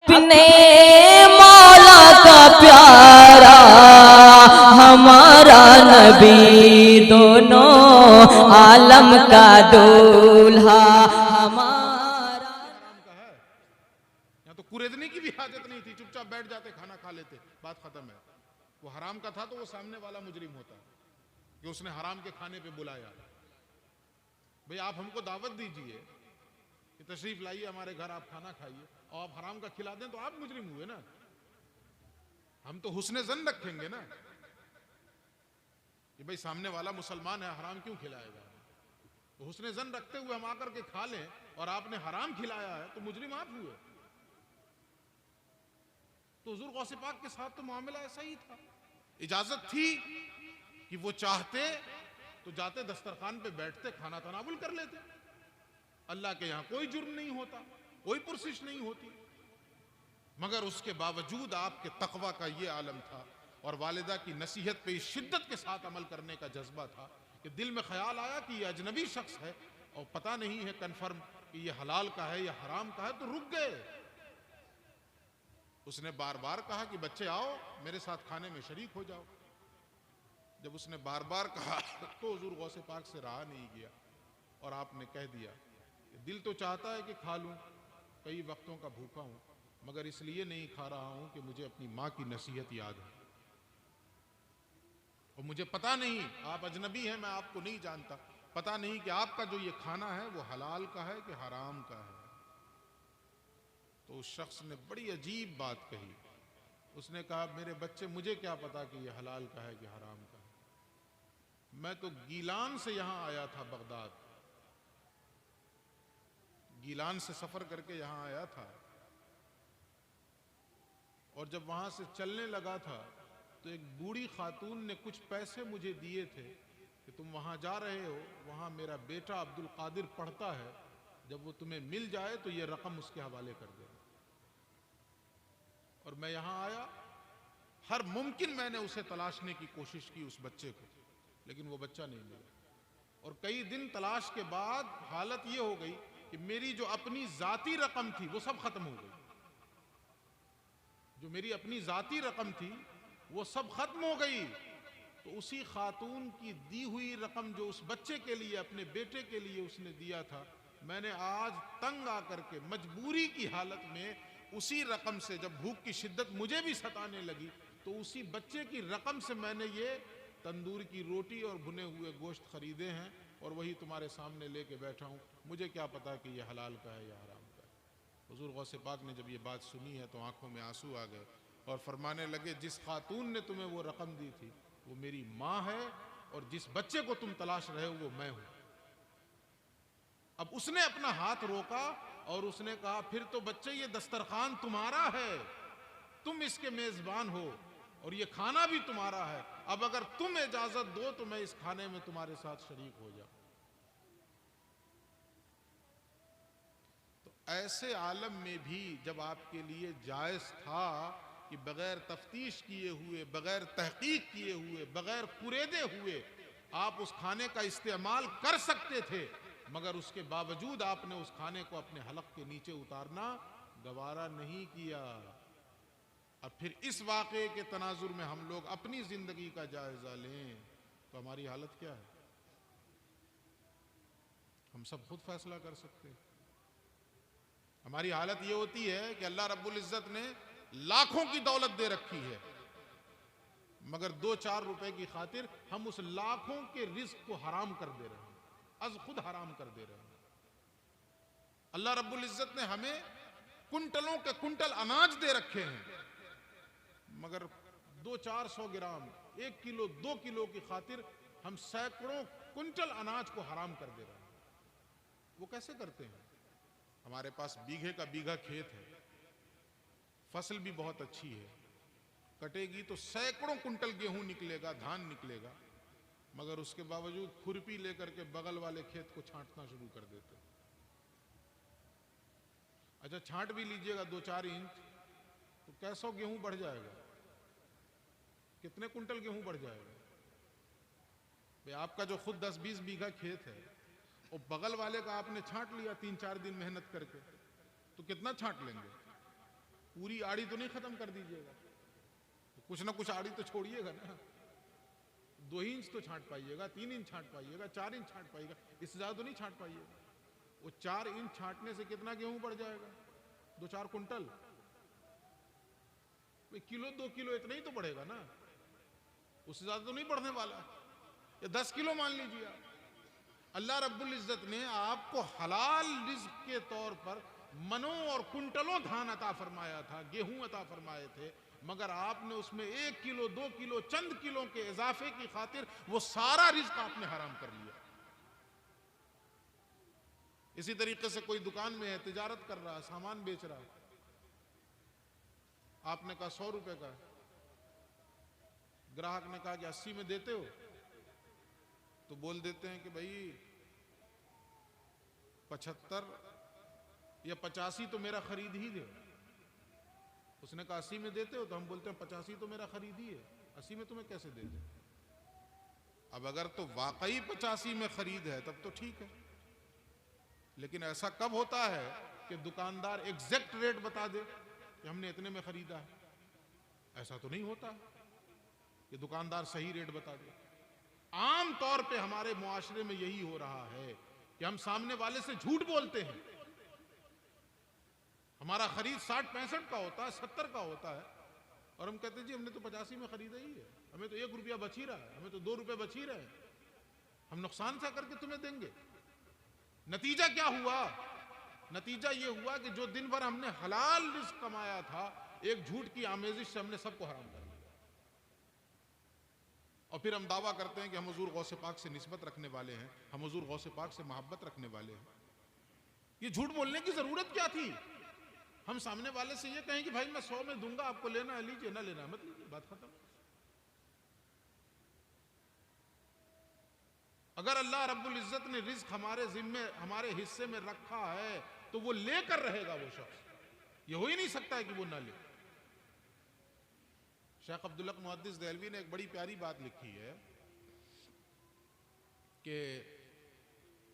अपने मौला का प्यारा हमारा नबी, दोनों आलम का दूल्हा हमारा। यहाँ तो कुरेदने की भी हाजत नहीं थी, चुपचाप बैठ जाते, खाना खा लेते, बात खत्म है। वो हराम का था तो वो सामने वाला मुजरिम होता कि उसने हराम के खाने पे बुलाया। भाई आप हमको दावत दीजिए कि तशरीफ लाइए हमारे घर, आप खाना खाइए, और आप हराम का खिला दें तो आप मुजरिम हुए ना। हम तो हुस्ने जन रखेंगे ना कि भाई सामने वाला मुसलमान है, हराम क्यों खिलाएगा। तो हुस्ने जन रखते हुए हम आकर के खा लें और आपने हराम खिलाया है तो मुजरिम आप हुए। तो हुजूर गौसे पाक के साथ तो मामला ऐसा ही था। इजाजत थी कि वो चाहते तो जाते दस्तरखान पे बैठते, खाना तनावुल कर लेते। अल्लाह के यहां कोई जुर्म नहीं होता, कोई पुरसिश नहीं होती, मगर उसके बावजूद आपके तकवा का ये आलम था और वालिदा की नसीहत पे इस शिद्दत के साथ अमल करने का जज्बा था कि दिल में ख्याल आया कि ये अजनबी शख्स है और पता नहीं है कन्फर्म कि ये हलाल का है या हराम का है, तो रुक गए। उसने बार बार कहा कि बच्चे आओ मेरे साथ खाने में शरीक हो जाओ। जब उसने बार बार कहा तो हुजूर गौसे पाक से रहा नहीं गया और आपने कह दिया कि दिल तो चाहता है कि खा लूं, कई वक्तों का भूखा हूं, मगर इसलिए नहीं खा रहा हूं कि मुझे अपनी मां की नसीहत याद है और मुझे पता नहीं, आप अजनबी हैं, मैं आपको नहीं जानता, पता नहीं कि आपका जो ये खाना है वो हलाल का है कि हराम का है। तो उस शख्स ने बड़ी अजीब बात कही। उसने कहा मेरे बच्चे मुझे क्या पता कि ये हलाल का है कि हराम का है। मैं तो गीलान से यहां आया था, बगदाद, गीलान से सफर करके यहां आया था, और जब वहां से चलने लगा था तो एक बूढ़ी खातून ने कुछ पैसे मुझे दिए थे कि तुम वहां जा रहे हो, वहां मेरा बेटा अब्दुल कादिर पढ़ता है, जब वो तुम्हें मिल जाए तो ये रकम उसके हवाले कर देना। और मैं यहां आया, हर मुमकिन मैंने उसे तलाशने की कोशिश की, उस बच्चे को, लेकिन वो बच्चा नहीं मिला। और कई दिन तलाश के बाद हालत ये हो गई कि मेरी जो अपनी जाती रकम थी वो सब खत्म हो गई। जो मेरी अपनी जाती रकम थी वो सब खत्म हो गई। तो उसी खातून की दी हुई रकम जो उस बच्चे के लिए, अपने बेटे के लिए उसने दिया था, मैंने आज तंग आकर के मजबूरी की हालत में उसी रकम से, जब भूख की शिद्दत मुझे भी सताने लगी, तो उसी बच्चे की रकम से मैंने ये तंदूर की रोटी और भुने हुए गोश्त खरीदे हैं और वही तुम्हारे सामने लेके बैठा हूं। मुझे क्या पता कि ये हलाल का है या हराम का है। हुजूर गौसे पाक ने जब ये बात सुनी है तो आंखों में आंसू आ गए और फरमाने लगे जिस खातून ने तुम्हें वो रकम दी थी वो मेरी मां है और जिस बच्चे को तुम तलाश रहे हो वो मैं हूं। अब उसने अपना हाथ रोका और उसने कहा फिर तो बच्चे ये दस्तरखान तुम्हारा है, तुम इसके मेजबान हो और ये खाना भी तुम्हारा है, अब अगर तुम इजाजत दो तो मैं इस खाने में तुम्हारे साथ शरीक हो जाऊं। तो ऐसे आलम में भी जब आपके लिए जायज था कि बगैर तफ्तीश किए हुए, बगैर तहकीक किए हुए, बगैर कुरेदे हुए आप उस खाने का इस्तेमाल कर सकते थे, मगर उसके बावजूद आपने उस खाने को अपने हलक के नीचे उतारना गवारा नहीं किया। अब फिर इस वाक़े के तनाजुर में हम लोग अपनी जिंदगी का जायजा लें तो हमारी हालत क्या है। हम सब खुद फैसला कर सकते हैं। हमारी हालत ये होती है कि अल्लाह रब्बुल इज्जत ने लाखों की दौलत दे रखी है, मगर 2-4 रुपए की खातिर हम उस लाखों के रिस्क को हराम कर दे रहे हैं, अज खुद हराम कर दे रहे हैं। अल्लाह रब्बुल इज्जत ने हमें कुंटलों के कुंटल अनाज दे रखे हैं, मगर 200-400 ग्राम, 1 किलो, 2 किलो की खातिर हम सैकड़ों कुंटल अनाज को हराम कर दे रहे हैं। वो कैसे करते हैं? हमारे पास बीघे का बीघा खेत है, फसल भी बहुत अच्छी है, कटेगी तो सैकड़ों कुंटल गेहूं निकलेगा, धान निकलेगा, मगर उसके बावजूद खुरपी लेकर के बगल वाले खेत को छांटना शुरू कर देते। अच्छा छांट भी लीजिएगा 2-4 इंच तो कैसो गेहूं बढ़ जाएगा, कितने कुंटल गेहूं बढ़ जाएगा। भाई आपका जो खुद 10-20 बीघा खेत है और बगल वाले का आपने छांट लिया 3-4 दिन मेहनत करके, तो कितना छांट लेंगे? पूरी आड़ी तो नहीं खत्म कर दीजिएगा, तो कुछ ना कुछ आड़ी तो छोड़िएगा ना। 2 इंच तो छांट पाइएगा, 3 इंच छांट पाइएगा, 4 इंच छांट पाइएगा, इससे ज्यादा तो नहीं छांट पाइएगा। वो 4 इंच छांटने से कितना गेहूं बढ़ जाएगा? 2-4 कुंटल। किलो 2 किलो इतना ही तो बढ़ेगा ना, उससे ज्यादा तो नहीं बढ़ने वाला। या 10 किलो मान लीजिए आप। अल्लाह रब्बुल इज्जत ने आपको हलाल रिज्क के तौर पर मनों और कुंटलों धान अता फरमाया था, गेहूं अता फरमाए थे, मगर आपने उसमें 1 किलो 2 किलो चंद किलो के इजाफे की खातिर वो सारा रिज्क आपने हराम कर लिया। इसी तरीके से कोई दुकान में है, तिजारत कर रहा, सामान बेच रहा, आपने कहा 100 रुपए का, ग्राहक ने कहा कि 80 में देते हो, तो बोल देते हैं कि भाई 75 या 85 तो मेरा खरीद ही दे। उसने कहा 80 में देते हो, तो हम बोलते हैं 85 तो मेरा खरीद ही है, 80 में तुम्हें कैसे दे दे। अब अगर तो वाकई 85 में खरीद है तब तो ठीक है, लेकिन ऐसा कब होता है कि दुकानदार एग्जैक्ट रेट बता दे कि हमने इतने में खरीदा है? ऐसा तो नहीं होता कि दुकानदार सही रेट बता दे। आम तौर पे हमारे मुआशरे में यही हो रहा है कि हम सामने वाले से झूठ बोलते हैं। हमारा खरीद 60-65 का होता है, 70 का होता है, और हम कहते हैं जी हमने तो 85 में खरीदा ही है, हमें तो 1 रुपया बच ही रहा है, हमें तो 2 रुपए बच ही रहे हैं, हम नुकसान सा करके तुम्हें देंगे। नतीजा क्या हुआ? नतीजा ये हुआ कि जो दिन भर हमने हलाल रिस्क कमाया था, एक झूठ की आमेजिश से हमने सबको हराम कर दिया। और फिर हम दावा करते हैं कि हम हुजूर गौसे पाक से निस्बत रखने वाले हैं, हम हुजूर गौसे पाक से मोहब्बत रखने वाले हैं। ये झूठ बोलने की जरूरत क्या थी? हम सामने वाले से ये कहें कि भाई मैं 100 में दूंगा, आपको लेना है लीजिए, ना लेना मत लीजिए, बात खत्म। अगर अल्लाह रब्बुल इज्जत ने रिज्क हमारे जिम्मे, हमारे हिस्से में रखा है, तो वो लेकर रहेगा वो शख्स। ये हो ही नहीं सकता है कि वो ना ले। शेख अब्दुल हक मुहद्दिस देहलवी ने एक बड़ी प्यारी बात लिखी है कि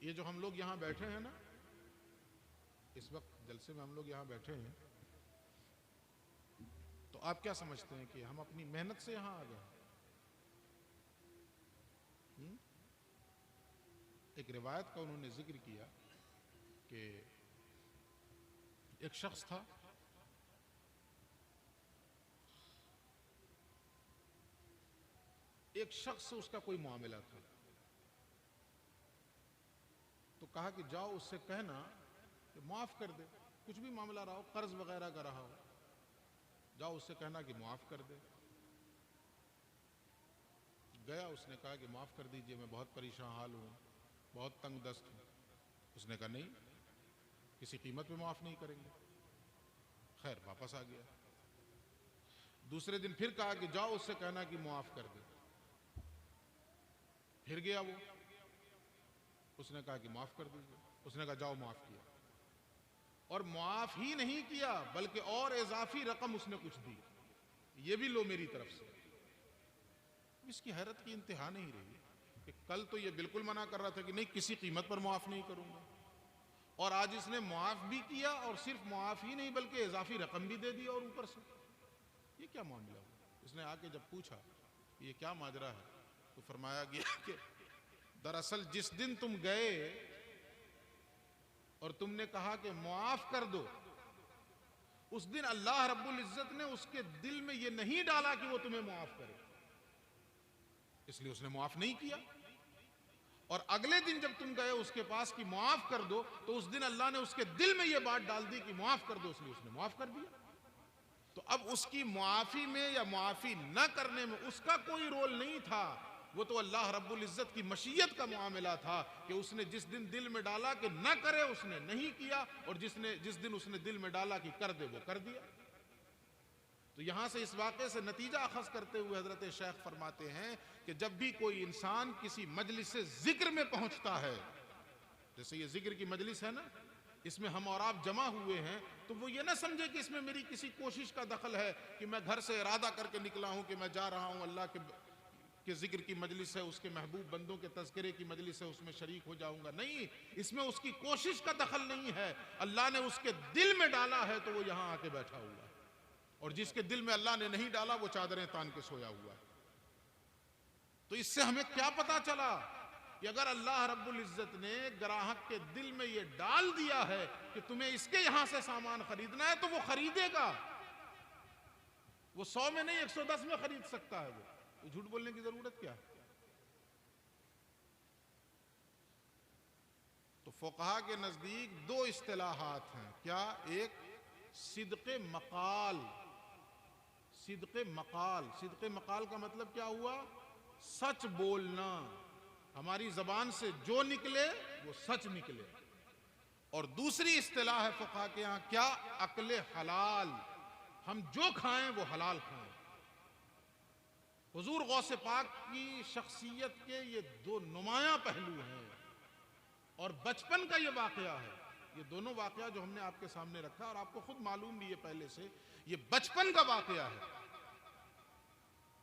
ये जो हम लोग यहां बैठे हैं ना, इस वक्त जलसे में हम लोग यहां बैठे हैं, तो आप क्या समझते हैं कि हम अपनी मेहनत से यहां आ गए? एक रिवायत का उन्होंने जिक्र किया कि एक शख्स था, एक शख्स से उसका कोई मामला था, तो कहा कि जाओ उससे कहना कि माफ कर दे, कुछ भी मामला रहा हो, कर्ज वगैरह का रहा हो, जाओ उससे कहना कि माफ कर दे। गया, उसने कहा कि माफ कर दीजिए, मैं बहुत परेशान हाल हूं, बहुत तंग दस्त हूं। उसने कहा नहीं, किसी कीमत पे माफ नहीं करेंगे। खैर वापस आ गया। दूसरे दिन फिर कहा कि जाओ उससे कहना कि माफ कर दे। फिर गया वो, उसने कहा कि माफ कर दीजिए। उसने कहा जाओ, माफ किया। और माफ ही नहीं किया बल्कि और इजाफी रकम उसने कुछ दी, ये भी लो मेरी तरफ से। इसकी हैरत की इंतहा नहीं रही कि कल तो ये बिल्कुल मना कर रहा था कि नहीं किसी कीमत पर माफ नहीं करूंगा, और आज इसने माफ भी किया, और सिर्फ माफ ही नहीं बल्कि इजाफी रकम भी दे दी। और ऊपर से ये क्या मामला हुआ? इसने आके जब पूछा कि ये क्या माजरा है, तो फरमाया गया कि दरअसल जिस दिन तुम गए और तुमने कहा कि माफ कर दो, उस दिन अल्लाह रब्बुल इज्जत ने उसके दिल में ये नहीं डाला कि वो तुम्हें माफ करे, इसलिए उसने माफ नहीं किया। और अगले दिन जब तुम गए उसके पास कि माफ कर दो, तो उस दिन अल्लाह ने उसके दिल में ये बात डाल दी कि माफ कर दो, इसलिए उसने माफ कर दिया। तो अब उसकी माफी में या माफी न करने में उसका कोई रोल नहीं था, वो तो अल्लाह रब्बुल इज्जत की मशीयत का मामला था कि उसने जिस दिन दिल में डाला कि न करे उसने नहीं किया, और जिस दिन उसने दिल में डाला कि कर दे वो कर दिया। तो यहां से इस वाक़े से नतीजा अखज़ करते हुए हजरत शेख फरमाते हैं कि जब भी कोई इंसान किसी मजलिस से जिक्र में पहुंचता है, जैसे ये जिक्र की मजलिस है ना, इसमें हम और आप जमा हुए हैं, तो वो ये ना समझे कि इसमें मेरी किसी कोशिश का दखल है कि मैं घर से इरादा करके निकला हूं कि मैं जा रहा हूं अल्लाह के जिक्र की मजलिस है, उसके महबूब बंदों के तज़किरे की मजलिस है, उसमें शरीक हो जाऊंगा। नहीं, इसमें उसकी कोशिश का दखल नहीं है, अल्लाह ने उसके दिल में डाला है तो वो यहां आके बैठा हुआ है। और जिसके दिल में अल्लाह ने नहीं डाला वो चादरें तान के सोया हुआ है। तो इससे हमें क्या पता चला कि अगर अल्लाह रब्बुल इज्जत ने ग्राहक के दिल में ये डाल दिया है कि तुम्हें इसके यहां से सामान खरीदना है तो वो खरीदेगा। वो 100 में नहीं 110 में खरीद सकता है। वो झूठ बोलने की जरूरत क्या है? तो फुक़हा के नजदीक दो इस्तिलाहात हैं। क्या? एक सिद्क़े मकाल। सिद्क़े मकाल, सिद्क़े मकाल का मतलब क्या हुआ? सच बोलना। हमारी जबान से जो निकले वो सच निकले। और दूसरी इस्तिलाह है फुक़हा के यहां, क्या? अक्ले हलाल। हम जो खाएं वो हलाल खाएं। हुजूर गौसे पाक की शख्सियत के ये दो नुमायां पहलू हैं। और बचपन का ये वाकया है, ये दोनों वाकया जो हमने आपके सामने रखा और आपको खुद मालूम भी है पहले से, ये बचपन का वाकया है।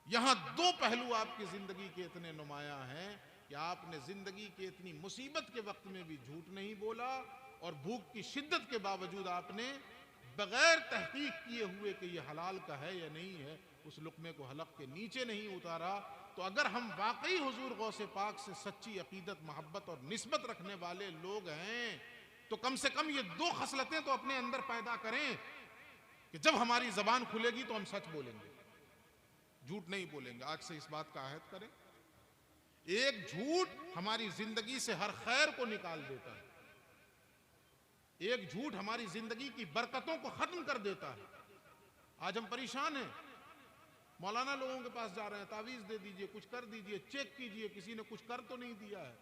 यहां दो पहलू आपकी जिंदगी के इतने नुमायां हैं कि आपने जिंदगी के इतनी मुसीबत के वक्त में भी झूठ नहीं बोला और भूख की शिद्दत के बावजूद आपने बगैर तहकीक किए हुए कि यह हलाल का है या नहीं है उस लुक़मे को हलक के नीचे नहीं उतारा। तो अगर हम वाकई हुजूर गौसे पाक से सच्ची अकीदत, मोहब्बत और निस्बत रखने वाले लोग हैं तो कम से कम ये दो खसलतें तो अपने अंदर पैदा करें कि जब हमारी जबान खुलेगी तो हम सच बोलेंगे, झूठ नहीं बोलेंगे। आज से इस बात का अहद करें। एक झूठ हमारी जिंदगी से हर खैर को निकाल देता है। एक झूठ हमारी जिंदगी की बरकतों को खत्म कर देता है। आज हम परेशान हैं, मौलाना लोगों के पास जा रहे हैं, तावीज़ दे दीजिए, कुछ कर दीजिए, चेक कीजिए, किसी ने कुछ कर तो नहीं दिया है,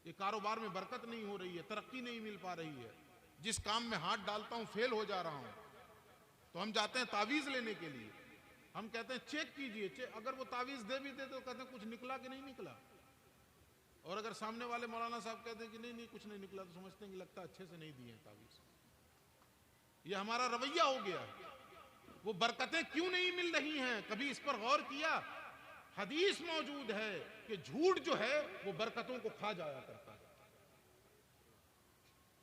ये कारोबार में बरकत नहीं हो रही है, तरक्की नहीं मिल पा रही है, जिस काम में हाथ डालता हूं फेल हो जा रहा हूं। तो हम जाते हैं तावीज़ लेने के लिए, हम कहते हैं चेक कीजिए, अगर वो तावीज़ दे भी देते तो कहते हैं कुछ निकला कि नहीं निकला। और अगर सामने वाले मौलाना साहब कहते हैं कि नहीं कुछ नहीं निकला, तो समझते हैं कि लगता अच्छे से नहीं दिए हैं तावीज़। ये हमारा रवैया हो गया। वो बरकतें क्यों नहीं मिल रही हैं, कभी इस पर गौर किया? हदीस मौजूद है कि झूठ जो है वो बरकतों को खा जाया करता है,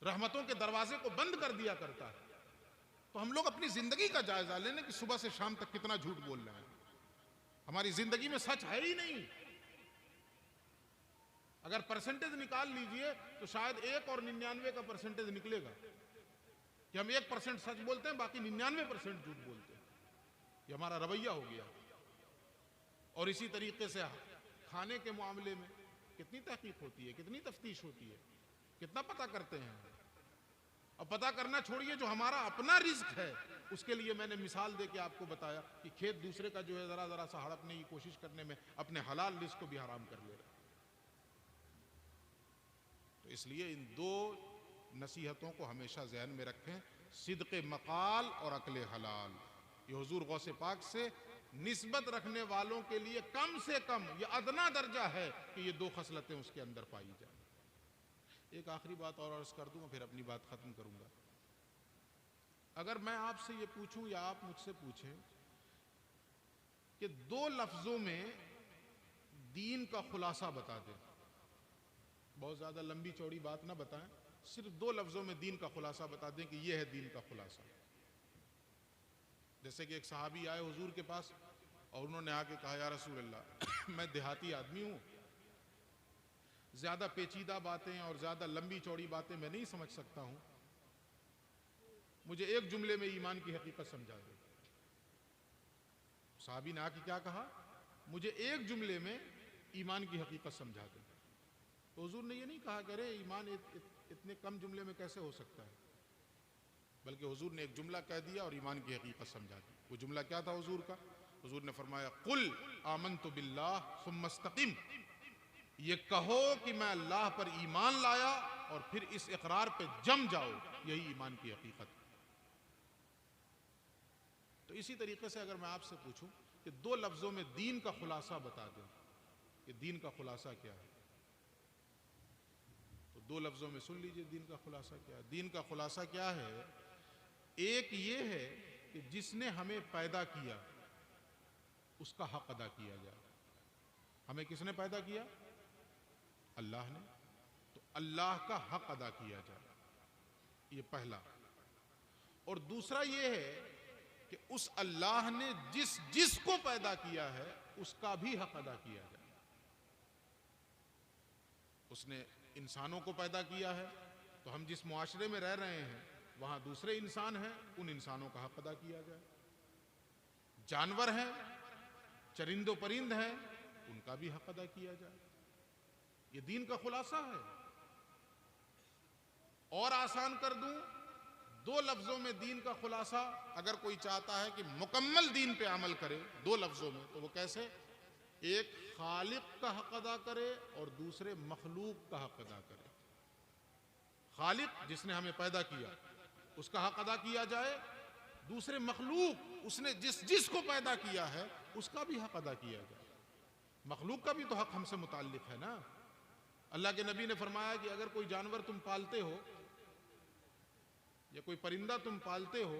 रहमतों के दरवाजे को बंद कर दिया करता है। तो हम लोग अपनी जिंदगी का जायजा लेने कि सुबह से शाम तक कितना झूठ बोल रहे हैं। हमारी जिंदगी में सच है ही नहीं। अगर परसेंटेज निकाल लीजिए तो शायद 1 और 99 का परसेंटेज निकलेगा कि हम 1% सच बोलते हैं, बाकी 99% झूठ बोलते हैं। ये हमारा रवैया हो गया। और इसी तरीके से खाने के मामले में कितनी तहकीक होती है, कितनी तफ्तीश होती है, कितना पता करते हैं। अब पता करना छोड़िए, जो हमारा अपना रिस्क है उसके लिए मैंने मिसाल दे के आपको बताया कि खेत दूसरे का जो है जरा जरा सा हड़पने की कोशिश करने में अपने हलाल रिस्क को भी हराम कर ले रहे। तो इसलिए इन दो नसीहतों को हमेशा ज़हन में रखें, सिद्क़े मकाल और अक्ले हलाल। ये हुजूर गौसे पाक से निस्बत रखने वालों के लिए कम से कम ये अदना दर्जा है कि ये दो खसलतें उसके अंदर पाई जाए। एक आखिरी बात और अर्ज कर दूं, फिर अपनी बात खत्म करूंगा। अगर मैं आपसे ये पूछूं या आप मुझसे पूछें कि 2 लफ्जों में दीन का खुलासा बता दें, बहुत ज्यादा लंबी चौड़ी बात ना बताएं, सिर्फ 2 लफ्जों में दीन का खुलासा बता दें कि यह है दीन का खुलासा। जैसे कि एक सहाबी आए हुजूर के पास और उन्होंने आके कहा, या रसूल अल्लाह मैं देहाती आदमी हूं, ज्यादा पेचीदा बातें और ज्यादा लंबी चौड़ी बातें मैं नहीं समझ सकता हूं, मुझे एक जुमले में ईमान की हकीकत समझा दो। सहाबी ने आके क्या कहा, मुझे एक जुमले में ईमान की हकीकत समझा दो। तो हुजूर ने ये नहीं कहा कि अरे ईमान इतने कम जुमले में कैसे हो सकता है, बल्कि हुजूर ने एक जुमला कह दिया और ईमान की हकीकत समझा दी। वो जुमला क्या था हुजूर का? हुजूर ने फरमाया, कुल आमनतु बिल्लाह सुम्मा इस्तक़िम, ये कहो कि मैं अल्लाह पर ईमान लाया और फिर इस इकरार पे जम जाओ, यही ईमान की हकीकत। तो इसी तरीके से अगर मैं आपसे पूछूं कि 2 लफ्जों में दीन का खुलासा बता दें कि दीन का खुलासा क्या है, तो 2 लफ्जों में सुन लीजिए दीन का खुलासा क्या है। दीन का खुलासा क्या है? एक ये है कि जिसने हमें पैदा किया उसका हक अदा किया जाए। हमें किसने पैदा किया? अल्लाह ने। तो अल्लाह का हक अदा किया जाए, ये पहला। और दूसरा ये है कि उस अल्लाह ने जिसको पैदा किया है उसका भी हक अदा किया जाए। उसने इंसानों को पैदा किया है, तो हम जिस मुआशरे में रह रहे हैं वहां दूसरे इंसान हैं, उन इंसानों का हक अदा किया जाए। जानवर हैं, चरिंदो परिंद हैं, उनका भी हक अदा किया जाए। ये दीन का खुलासा है। और आसान कर दूं, 2 लफ्जों में दीन का खुलासा, अगर कोई चाहता है कि मुकम्मल दीन पे अमल करे 2 लफ्जों में, तो वो कैसे? एक खालिक का हक अदा करे और दूसरे मखलूक का हक अदा करे। खालिक जिसने हमें पैदा किया उसका हक अदा किया जाए, दूसरे मखलूक उसने जिसको पैदा किया है उसका भी हक अदा किया जाए। मखलूक का भी तो हक हमसे मुताल्लिक है ना। अल्लाह के नबी ने फरमाया कि अगर कोई जानवर तुम पालते हो या कोई परिंदा तुम पालते हो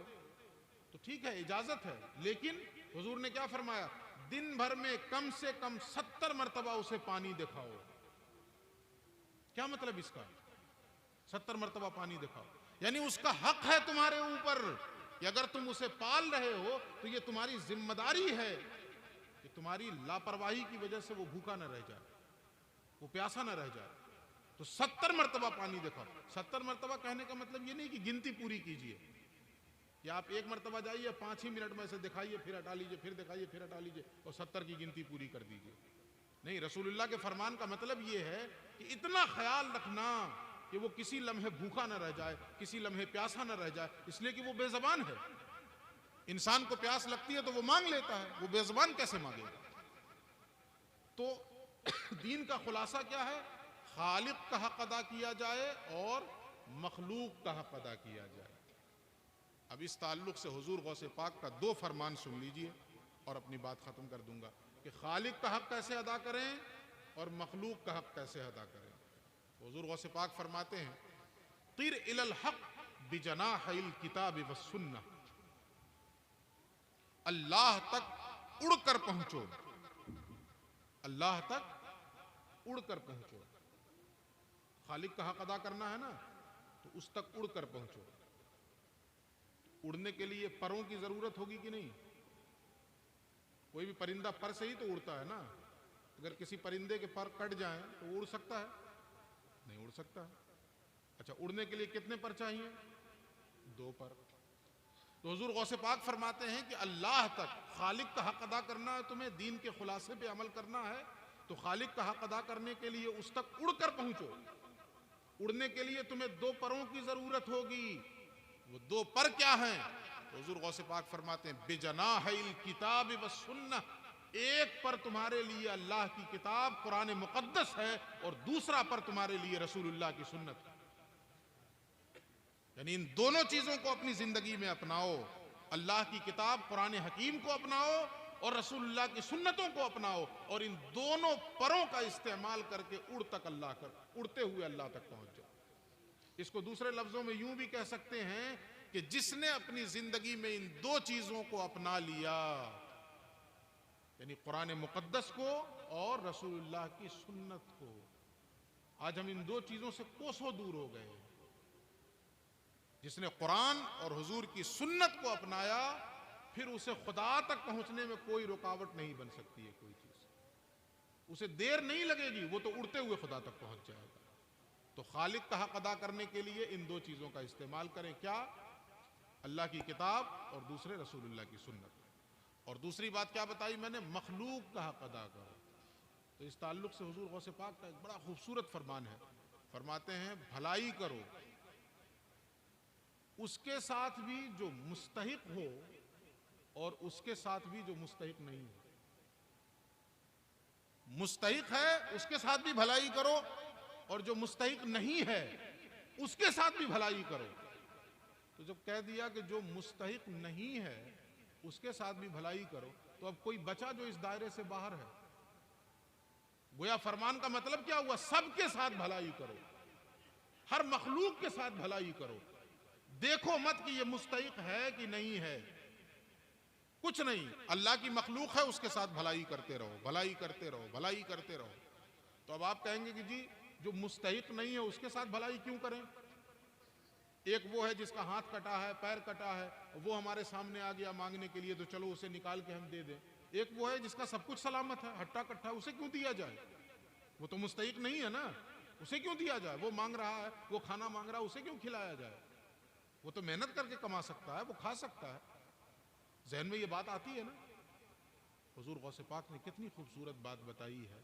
तो ठीक है, इजाजत है, लेकिन हुजूर ने क्या फरमाया? दिन भर में कम से कम 70 मरतबा उसे पानी दिखाओ। क्या मतलब इसका? 70 मरतबा पानी दिखाओ, यानी उसका हक है तुम्हारे ऊपर कि अगर तुम उसे पाल रहे हो तो ये तुम्हारी जिम्मेदारी है कि तुम्हारी लापरवाही की वजह से वो भूखा न रह जाए, वो प्यासा न रह जाए। तो 70 मरतबा पानी दिखाओ। 70 मरतबा कहने का मतलब ये नहीं कि गिनती पूरी कीजिए, कि आप 1 मरतबा जाइए 5 ही मिनट में से दिखाइए, फिर हटा लीजिए, फिर दिखाइए, फिर हटा लीजिए और 70 की गिनती पूरी कर दीजिए। नहीं, रसूलुल्लाह के फरमान का मतलब ये है कि इतना ख्याल रखना कि वो किसी लम्हे भूखा न रह जाए, किसी लम्हे प्यासा न रह जाए, इसलिए कि वो बेज़बान है। इंसान को प्यास लगती है तो वो मांग लेता है, वो बेज़बान कैसे मांगेगा? तो दीन का खुलासा क्या है? खालिक का हक अदा किया जाए और मखलूक का हक अदा किया जाए। अब इस ताल्लुक से हुजूर गौसे पाक का 2 फरमान सुन लीजिए और अपनी बात खत्म कर दूंगा कि खालिक का हक कैसे अदा करें और मखलूक का हक कैसे अदा करें। हुजूर गौसे पाक फरमाते हैं, तिर इलल हक बिजनाहिल किताब व सुन्नह, अल्लाह तक उड़कर पहुंचो, अल्लाह तक उड़कर पहुंचो। खालिक का हक अदा करना है ना, तो उस तक उड़कर पहुंचो। उड़ने के लिए परों की जरूरत होगी कि नहीं? कोई भी परिंदा पर से ही तो उड़ता है ना। अगर किसी परिंदे के पर कट जाएं तो वो उड़ सकता है? नहीं उड़ सकता। अच्छा, उड़ने के लिए कितने पर चाहिए? 2 पर। तो हुजूर गौसे पाक फरमाते हैं कि अल्लाह तक खालिक का हक अदा करना है, तुम्हें दीन के खुलासे पे अमल करना है, तो खालिक का हक अदा करने के लिए उस तक उड़कर पहुंचो। उड़ने के लिए तुम्हें 2 परों की जरूरत होगी। वो 2 पर क्या हैं? हुजूर गौसे पाक फरमाते हैं, बिजनाहिल किताब व सुन्नह, एक पर तुम्हारे लिए अल्लाह की किताब कुरान मुकद्दस है और दूसरा पर तुम्हारे लिए रसूलुल्लाह की सुन्नत है। यानी इन दोनों चीजों को अपनी जिंदगी में अपनाओ। अल्लाह की किताब कुरान हकीम को अपनाओ और रसूलुल्लाह की सुन्नतों को अपनाओ, और इन दोनों परों का इस्तेमाल करके उड़ते हुए अल्लाह तक पहुंच जाओ। इसको दूसरे लफ्जों में यूं भी कह सकते हैं कि जिसने अपनी जिंदगी में इन 2 चीजों को अपना लिया, यानी कुरान मुकद्दस को और रसूलुल्लाह की सुन्नत को। आज हम इन 2 चीजों से कोसों दूर हो गए। जिसने कुरान और हुजूर की सुन्नत को अपनाया, फिर उसे खुदा तक पहुंचने में कोई रुकावट नहीं बन सकती है। कोई चीज उसे देर नहीं लगेगी, वो तो उड़ते हुए खुदा तक पहुंच जाएगा। तो खालिक का हक अदा करने के लिए इन 2 चीजों का इस्तेमाल करें। क्या? अल्लाह की किताब और दूसरे रसूलुल्लाह की सुन्नत। और दूसरी बात क्या बताई मैंने? मखलूक का हक अदा करो। तो इस ताल्लुक से हुजूर गौसे पाक का एक बड़ा खूबसूरत फरमान है। फरमाते हैं, भलाई करो उसके साथ भी जो मुस्तहिक हो और उसके साथ भी जो मुस्तहिक नहीं हो। मुस्तहिक है उसके साथ भी भलाई करो और जो मुस्तहिक नहीं है उसके साथ भी भलाई करो। तो जब कह दिया कि जो मुस्तहिक नहीं है उसके साथ भी भलाई करो, तो अब कोई बचा जो इस दायरे से बाहर है? गोया फरमान का मतलब क्या हुआ? सबके साथ भलाई करो, हर मखलूक के साथ भलाई करो। देखो मत कि ये मुस्तहिक है कि नहीं है, कुछ नहीं, अल्लाह की मखलूक है उसके साथ भलाई करते रहो, भलाई करते रहो, भलाई करते रहो। तो अब आप कहेंगे कि जी जो मुस्तहिक नहीं है उसके साथ भलाई क्यों करें? एक वो है जिसका हाथ कटा है, पैर कटा है, वो हमारे सामने आ गया मांगने के लिए, तो चलो उसे निकाल के हम दे दें। एक वो है जिसका सब कुछ सलामत है, हट्टा कट्टा, उसे क्यों दिया जाए? वो तो मुस्तहिक नहीं है ना, उसे क्यों दिया जाए? वो मांग रहा है, वो खाना मांग रहा है, उसे क्यों खिलाया जाए? वो तो मेहनत करके कमा सकता है, वो खा सकता है। जहन में ये बात आती है ना? हुजूर गौसे पाक ने कितनी खूबसूरत बात बताई है,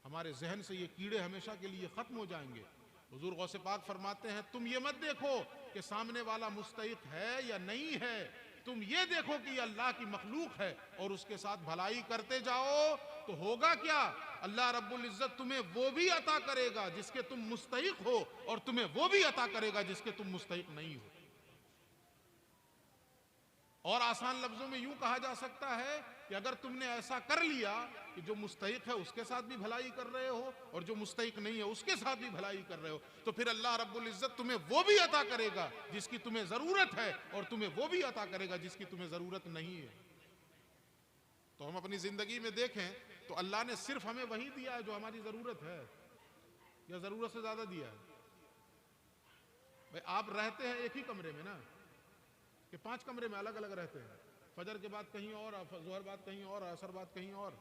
हमारे जहन से ये कीड़े हमेशा के लिए खत्म हो जाएंगे। हुजूर गौसे पाक फरमाते हैं, तुम ये मत देखो कि सामने वाला मुस्तहिक है या नहीं है, तुम ये देखो कि ये अल्लाह की मखलूक है और उसके साथ भलाई करते जाओ, तो होगा क्या? अल्लाह रब्बुल इज्जत तुम्हें वो भी अता करेगा जिसके तुम मुस्तहिक हो, और तुम्हें वो भी अता करेगा जिसके तुम मुस्तहिक नहीं हो। और आसान लफ्जों में यूं कहा जा सकता है कि अगर तुमने ऐसा कर लिया कि जो मुस्तहिक है उसके साथ भी भलाई कर रहे हो और जो मुस्तहिक नहीं है उसके साथ भी भलाई कर रहे हो, तो फिर अल्लाह रब्बुल इज्जत तुम्हें वो भी अता करेगा जिसकी तुम्हें जरूरत है, और तुम्हें वो भी अता करेगा जिसकी तुम्हें जरूरत नहीं है। तो हम अपनी जिंदगी में देखें तो अल्लाह ने सिर्फ हमें वही दिया है जो हमारी जरूरत है, या जरूरत से ज्यादा दिया है? भाई आप रहते हैं एक ही कमरे में ना, कि 5 कमरे में अलग अलग रहते हैं? फजर के बाद कहीं और, जोहर बाद कहीं और, असर बाद कहीं और,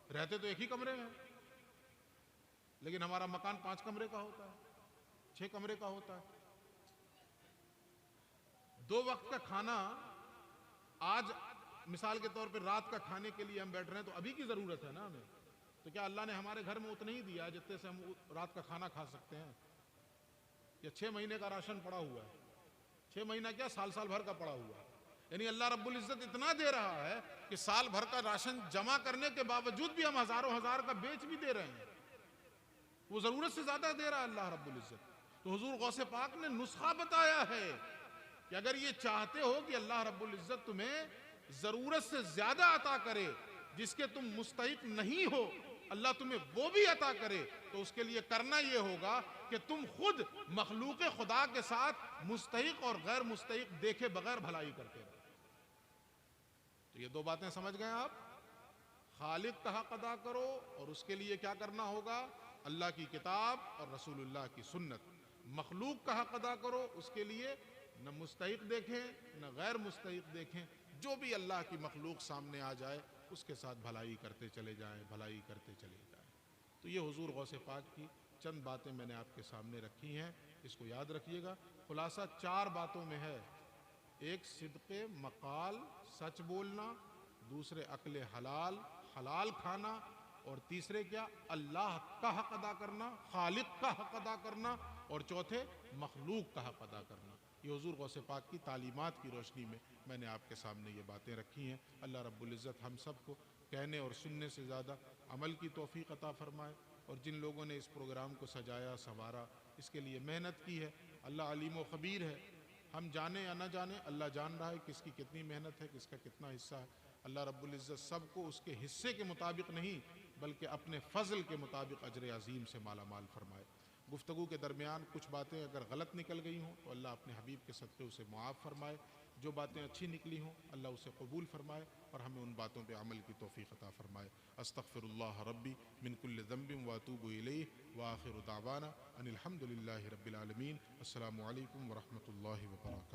रहते तो एक ही कमरे में, लेकिन हमारा मकान 5 कमरे का होता है, 6 कमरे का होता है। 2 वक्त का खाना, आज मिसाल के तौर पर रात का खाने के लिए हम बैठ रहे हैं तो अभी की जरूरत है ना हमें, तो क्या अल्लाह ने हमारे घर में उतना ही दिया जितने से हम रात का खाना खा सकते हैं? या 6 महीने का राशन पड़ा हुआ है? 6 महीना क्या, साल साल भर का पड़ा हुआ है। यानी अल्लाह रब्बुल इज्जत इतना दे रहा है कि साल भर का राशन जमा करने के बावजूद भी हम हजारों हजार का बेच भी दे रहे हैं, वो जरूरत से ज्यादा दे रहा है अल्लाह रब्बुल इज्जत। तो हुजूर गौसे पाक ने नुस्खा बताया है कि अगर ये चाहते हो कि अल्लाह रब्बुल इज्जत तुम्हें जरूरत से ज्यादा अता करे जिसके तुम मुस्तहिक नहीं हो, अल्लाह तुम्हें वो भी अता करे, तो उसके लिए करना ये होगा कि तुम खुद मखलूक खुदा के साथ मुस्तहिक और गैर मुस्तहिक देखे बगैर भलाई करते रहो। तो ये 2 बातें समझ गए आप? खालिक का हक अदा करो, और उसके लिए क्या करना होगा? अल्लाह की किताब और रसूलुल्लाह की सुन्नत। मखलूक का हक अदा करो, उसके लिए न मुस्तहिक देखें न गैर मुस्तहिक देखें, जो भी अल्लाह की मखलूक सामने आ जाए उसके साथ भलाई करते चले जाएं, भलाई करते चले जाएं। तो ये हुजूर गौसे पाक की चंद बातें मैंने आपके सामने रखी हैं, इसको याद रखिएगा। खुलासा 4 बातों में है। एक, सिद्क़े मकाल, सच बोलना। दूसरे, अक्ल हलाल, हलाल खाना। और तीसरे क्या? अल्लाह का हक अदा करना, खालिक का हक अदा करना। और चौथे, मखलूक का हक अदा करना। ये हुजूर गौसे पाक की तालीमात की रोशनी में मैंने आपके सामने ये बातें रखी हैं। अल्लाह रब्बुल इज़्ज़त हम सबको कहने और सुनने से ज़्यादा अमल की तौफीक अता फरमाए। और जिन लोगों ने इस प्रोग्राम को सजाया संवारा, इसके लिए मेहनत की है, अल्लाह अलीम व ख़बीर है। हम जाने या ना जाने, अल्लाह जान रहा है किसकी कितनी मेहनत है, किसका कितना हिस्सा है। अल्लाह रब्बुल इज़्ज़त सबको उसके हिस्से के मुताबिक नहीं बल्कि अपने फ़ज़ल के मुताबिक अजर अज़ीम से माला माल फरमाए। गुफ्तगू के दरमियान कुछ बातें अगर गलत निकल गई हों तो अल्लाह अपने हबीब के सदक़े उसे मुआफ़ फरमाए। जो बातें अच्छी निकली हों अल्लाह उसे कबूल फरमाए और हमें उन बातों पे अमल की तौफ़ीक़ अता फरमाए। अस्तग़फ़िरुल्लाह रब्बी मिन कुल्लि ज़ंबिन व अतूबु इलैहि व आखिरु दावाना अनिल हम्दुलिल्लाहि रब्बिल आलमीन। अस्सलामु अलैकुम व रहमतुल्लाहि व बरकातुहू।